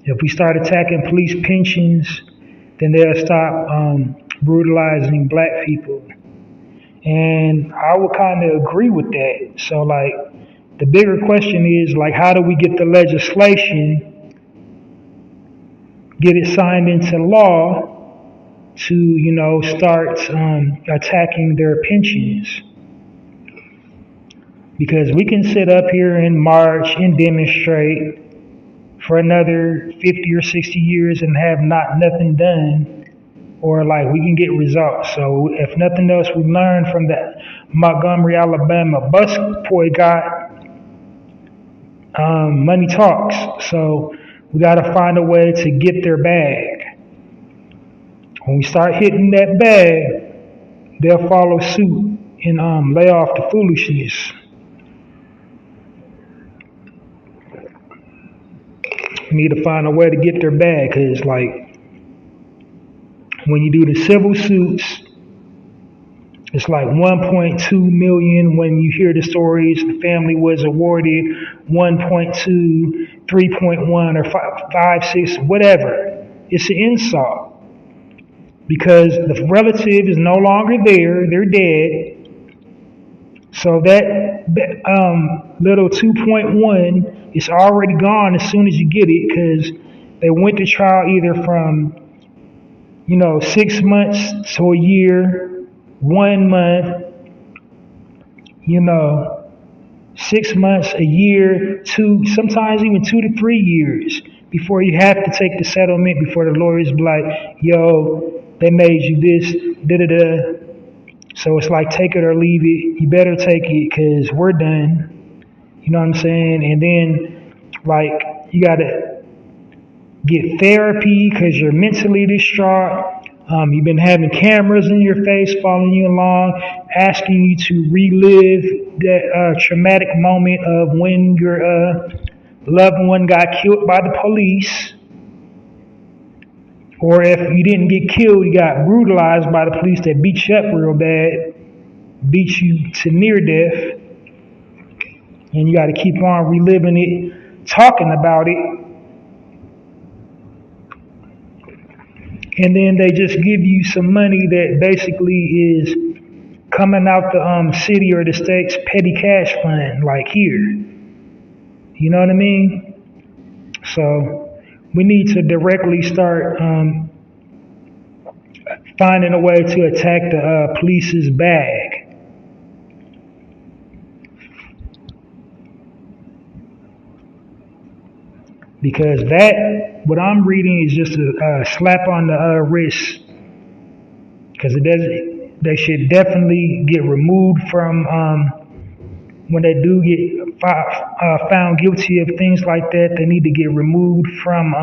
If we start attacking police pensions, then they'll stop brutalizing black people. And I would kind of agree with that. So, like, the bigger question is, like, how do we get the legislation, get it signed into law to, start attacking their pensions? Because we can sit up here and march and demonstrate for another 50 or 60 years and have nothing done, or like we can get results. So if nothing else, we learned from the Montgomery, Alabama bus boycott. Money talks. So we got to find a way to get their bag. When we start hitting that bag, they'll follow suit and lay off the foolishness. We need to find a way to get their bag, because like when you do the civil suits, it's like 1.2 million. When you hear the stories, the family was awarded 1.2, 3.1, or 5, 6, whatever. It's an insult because the relative is no longer there; they're dead. So that little 2.1 is already gone as soon as you get it, because they went to trial either from 6 months to a year, 1 month, 6 months, a year, sometimes even 2 to 3 years before you have to take the settlement, before the lawyers be like, yo, they made you this, da da da. So it's like, take it or leave it. You better take it because we're done. You know what I'm saying? And then, like, you got to get therapy because you're mentally distraught. You've been having cameras in your face following you along, asking you to relive that traumatic moment of when your loved one got killed by the police. Or if you didn't get killed, you got brutalized by the police that beat you up real bad, beat you to near death. And you got to keep on reliving it, talking about it. And then they just give you some money that basically is coming out the city or the state's petty cash fund, like here. You know what I mean? So we need to directly start finding a way to attack the police's bag. Because what I'm reading is just a slap on the wrist. Because they should definitely get removed from, when they do get found guilty of things like that, they need to get removed from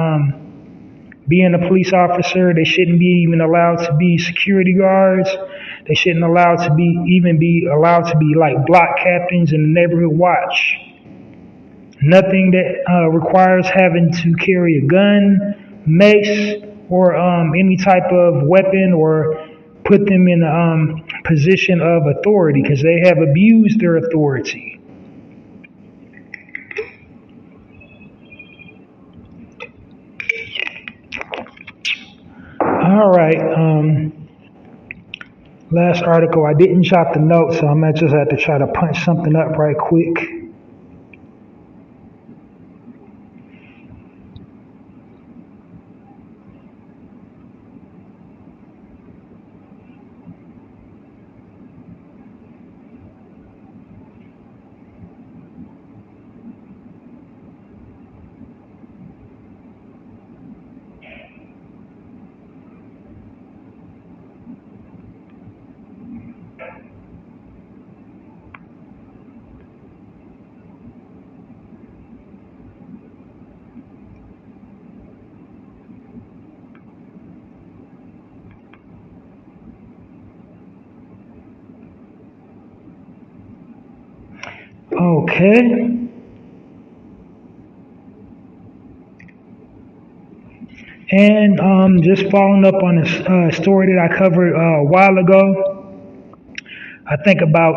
being a police officer. They shouldn't be even allowed to be security guards. They shouldn't even be allowed to be like block captains in the neighborhood watch. Nothing that requires having to carry a gun, mace, or any type of weapon, or put them in a position of authority, because they have abused their authority. All right. Last article, I didn't jot the notes, so I might just have to try to punch something up right quick. Okay. And just following up on a story that I covered a while ago, I think about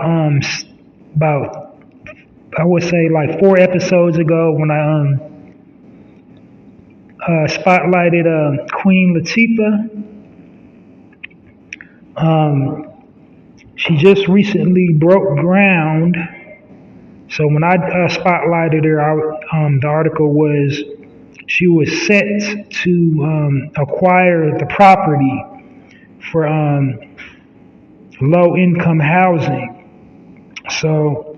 I would say like 4 episodes ago when I spotlighted Queen Latifah. She just recently broke ground. So when I spotlighted her, the article was she was set to acquire the property for low income housing. So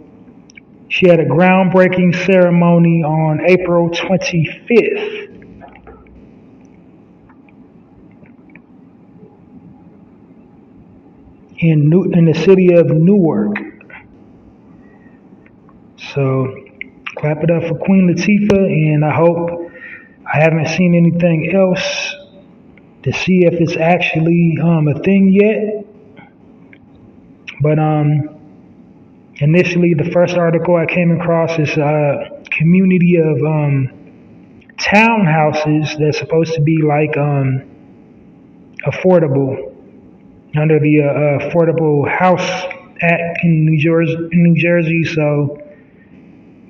she had a groundbreaking ceremony on April 25th. In the city of Newark. So clap it up for Queen Latifah, and I haven't seen anything else to see if it's actually a thing yet. But initially, the first article I came across is a community of townhouses that's supposed to be like affordable under the Affordable House Act in New Jersey. So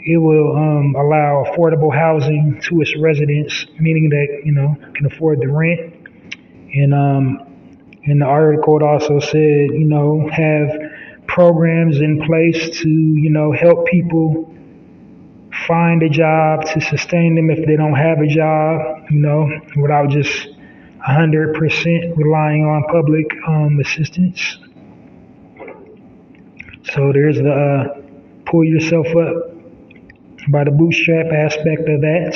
it will allow affordable housing to its residents, meaning that can afford the rent. And in the article, it also said have programs in place to help people find a job to sustain them if they don't have a job, without just 100% relying on public assistance. So there's the pull yourself up by the bootstrap aspect of that.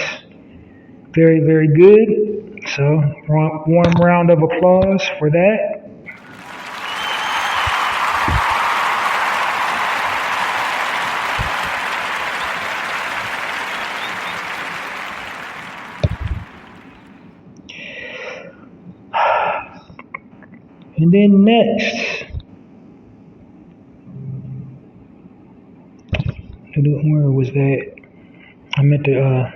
Very, very good. So warm round of applause for that. And then next, where was that? I meant to,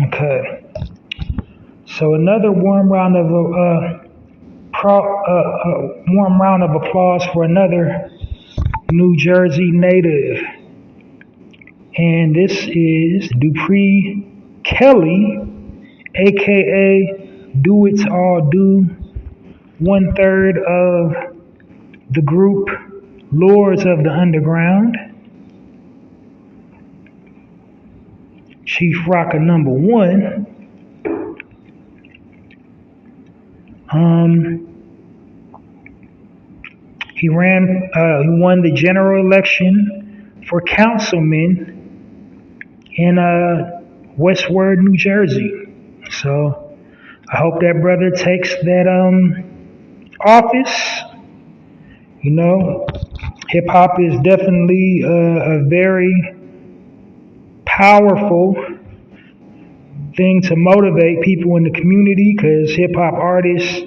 okay. So another warm round of applause for another New Jersey native. And this is Dupree Kelly, aka Do It's All Do, 1/3 of the group Lords of the Underground. Chief Rocker number 1. He won the general election for councilman in Westward, New Jersey. So I hope that brother takes that office. Hip hop is definitely a very powerful thing to motivate people in the community, because hip hop artists,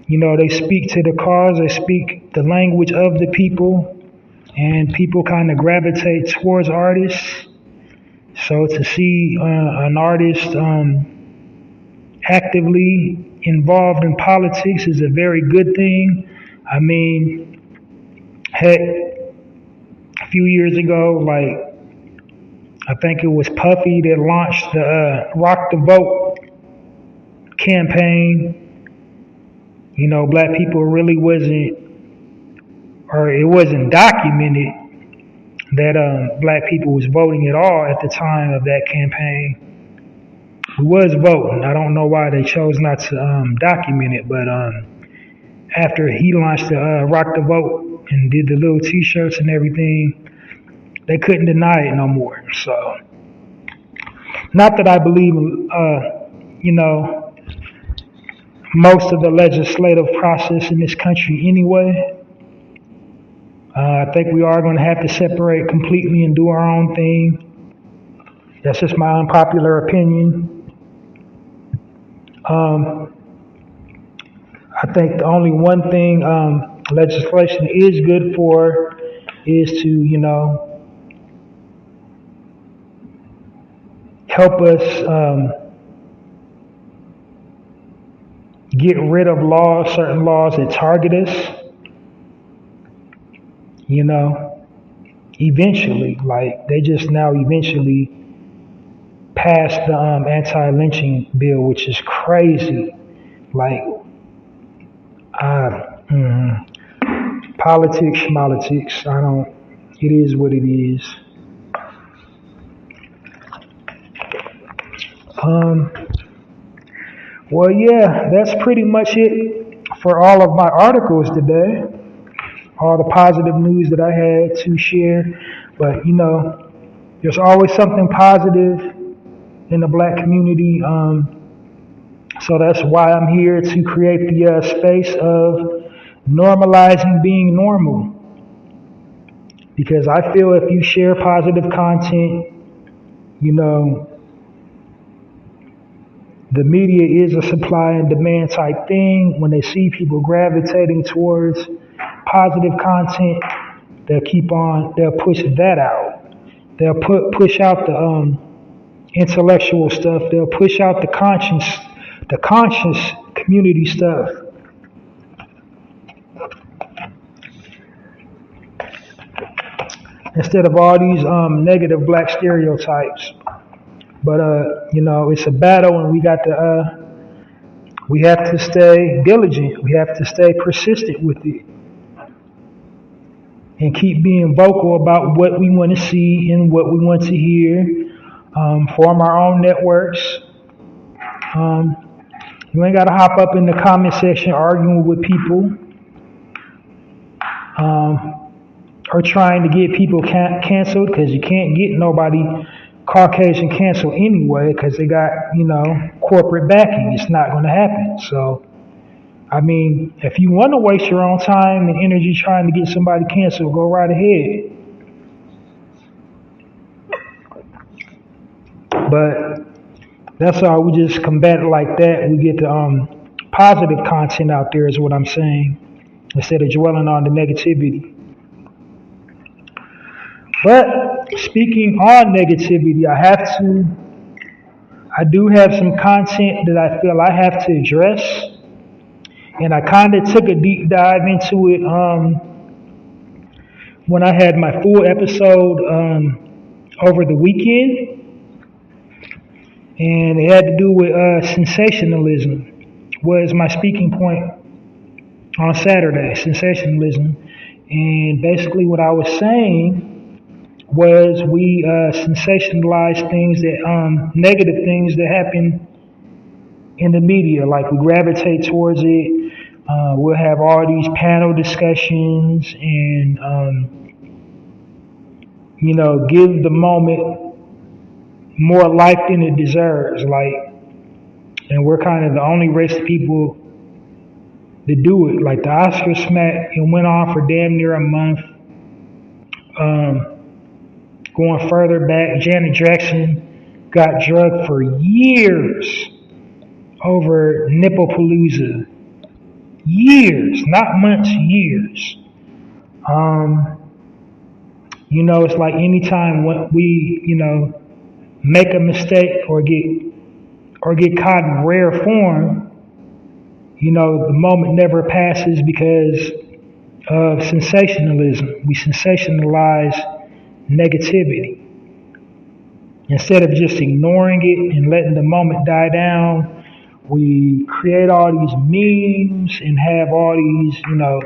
they speak to the cause, they speak the language of the people, and people kind of gravitate towards artists. So to see an artist actively involved in politics is a very good thing. I mean, heck, a few years ago, I think it was Puffy that launched the Rock the Vote campaign. Black people really it wasn't documented that black people was voting at all at the time of that campaign. We was voting. I don't know why they chose not to document it, but after he launched the Rock the Vote and did the little T-shirts and everything, they couldn't deny it no more. So, not that I believe, most of the legislative process in this country anyway. I think we are going to have to separate completely and do our own thing. That's just my unpopular opinion. I think the only one thing legislation is good for is to, help us get rid of laws, certain laws that target us, you know, eventually. Like they just now eventually passed the anti-lynching bill, which is crazy. Like, uh, mm, politics. I don't. It is what it is. Um, well, yeah, that's pretty much it for all of my articles today. All the positive news that I had to share. But you know, there's always something positive in the black community. So that's why I'm here to create the space of normalizing being normal. Because I feel if you share positive content, you know, the media is a supply and demand type thing. When they see people gravitating towards positive content, they'll push that out. They'll push out the intellectual stuff. They'll push out the conscious community stuff. Instead of all these negative black stereotypes. But you know, it's a battle, and we have to stay diligent. We have to stay persistent with it, and keep being vocal about what we want to see and what we want to hear. Form our own networks. Um, you ain't gotta hop up in the comment section arguing with people, or trying to get people canceled, because you can't get nobody Caucasian canceled anyway, because they got, you know, corporate backing. It's not going to happen. So, I mean, if you want to waste your own time and energy trying to get somebody canceled, go right ahead. But that's all. We just combat it like that. We get the positive content out there, is what I'm saying, instead of dwelling on the negativity. But speaking on negativity, I do have some content that I feel I have to address. And I kind of took a deep dive into it when I had my full episode over the weekend. And it had to do with sensationalism, was my speaking point on Saturday, sensationalism. And basically what I was saying was we sensationalize things that negative things that happen in the media. Like we gravitate towards it. We'll have all these panel discussions and you know, give the moment more life than it deserves. Like, and we're kind of the only race of people that do it. Like the Oscar smack, it went on for damn near a month. Going further back, Janet Jackson got drugged for years over Nipplepalooza. Years, not months, years. You know, it's like anytime when we, you know, make a mistake or get caught in rare form, you know, the moment never passes because of sensationalism. We sensationalize negativity. Instead of just ignoring it and letting the moment die down, we create all these memes and have all these, you know,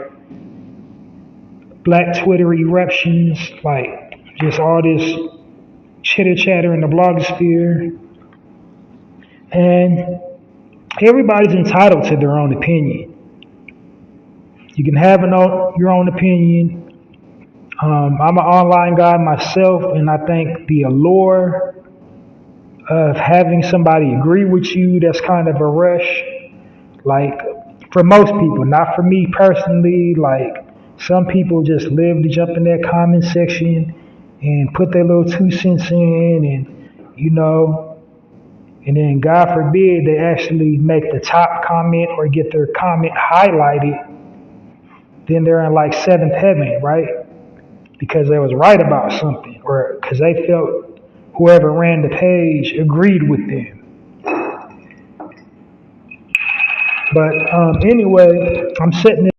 black Twitter eruptions, like just all this chitter chatter in the blogosphere. And everybody's entitled to their own opinion. You can have your own opinion. I'm an online guy myself, and I think the allure of having somebody agree with you, that's kind of a rush. Like, for most people, not for me personally. Like, some people just live to jump in that comment section and put their little 2 cents in, and, you know, and then God forbid they actually make the top comment or get their comment highlighted. Then they're in like 7th heaven, right? Because they was right about something, or because they felt whoever ran the page agreed with them. But anyway, I'm setting